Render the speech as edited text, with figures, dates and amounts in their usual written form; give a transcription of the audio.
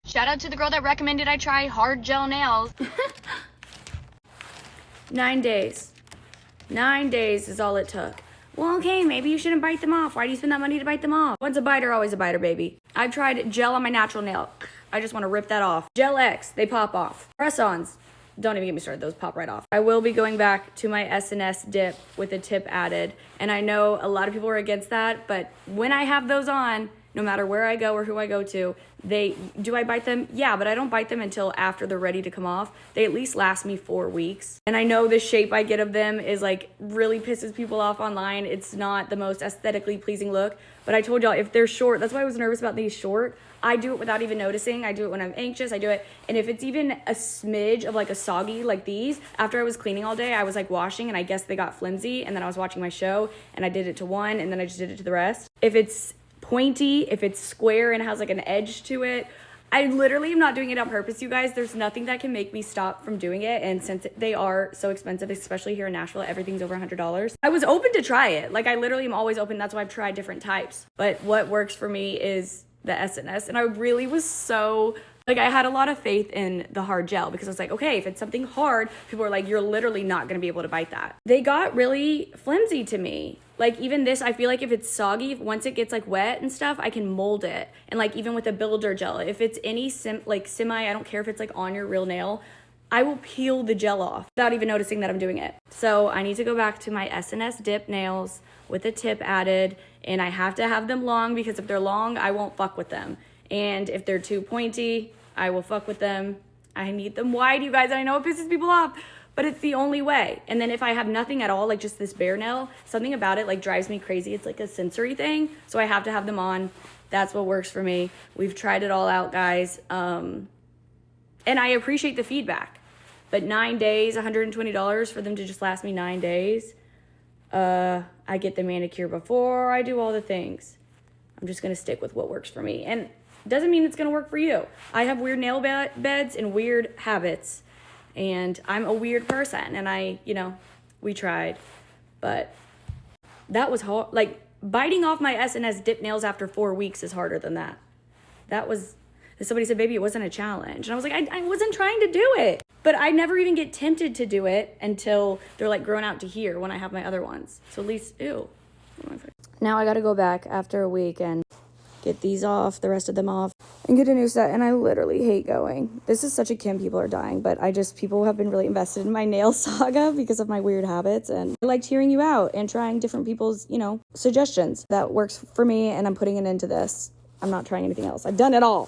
Shout out to the girl that recommended I try hard gel nails. 9 days. 9 days is all it took. Well, okay, maybe you shouldn't bite them off. Why do you spend that money to bite them off? Once a biter, always a biter, baby. I've tried gel on my natural nail. I just want to rip that off. Gel X, they pop off. Press-ons, don't even get me started. Those pop right off. I will be going back to my S&S dip with a tip added. And I know a lot of people are against that, but when I have those on, no matter where I go or who I go to, do I bite them? Yeah, but I don't bite them until after they're ready to come off. They at least last me 4 weeks. And I know the shape I get of them is like really pisses people off online. It's not the most aesthetically pleasing look, but I told y'all if they're short, that's why I was nervous about these short. I do it without even noticing. I do it when I'm anxious. I do it. And if it's even a smidge of like a soggy like these, after I was cleaning all day, I was like washing and I guess they got flimsy. And then I was watching my show and I did it to one and then I just did it to the rest. If it's pointy, if it's square and has like an edge to it, I literally am not doing it on purpose, you guys. There's nothing that can make me stop from doing it. And since they are so expensive, especially here in Nashville, everything's over $100. I was open to try it. Like I literally am always open. That's why I've tried different types. But what works for me is the S&S. And I really was so, like I had a lot of faith in the hard gel because I was like, okay, if it's something hard, people are like, you're literally not going to be able to bite that. They got really flimsy to me. Like even this, I feel like if it's soggy, once it gets like wet and stuff, I can mold it. And like even with a builder gel, if it's any semi, I don't care if it's like on your real nail, I will peel the gel off without even noticing that I'm doing it. So I need to go back to my S&S dip nails with a tip added, and I have to have them long because if they're long, I won't fuck with them. And if they're too pointy, I will fuck with them. I need them wide, you guys. I know it pisses people off, but it's the only way. And then if I have nothing at all, like just this bare nail, something about it like drives me crazy. It's like a sensory thing. So I have to have them on. That's what works for me. We've tried it all out, guys. And I appreciate the feedback. But 9 days, $120 for them to just last me 9 days. I get the manicure before I do all the things. I'm just going to stick with what works for me. And doesn't mean it's going to work for you. I have weird nail beds and weird habits. And I'm a weird person. And we tried. But that was hard. Like, biting off my S&S dip nails after 4 weeks is harder than that. Somebody said, baby, it wasn't a challenge. And I was like, I wasn't trying to do it. But I never even get tempted to do it until they're like grown out to here when I have my other ones. So at least, ew. Now I got to go back after a week and get these off, the rest of them off, and get a new set. And I literally hate going. This is such a Kim, people are dying, but people have been really invested in my nail saga because of my weird habits. And I liked hearing you out and trying different people's, suggestions. That works for me, and I'm putting it into this. I'm not trying anything else. I've done it all.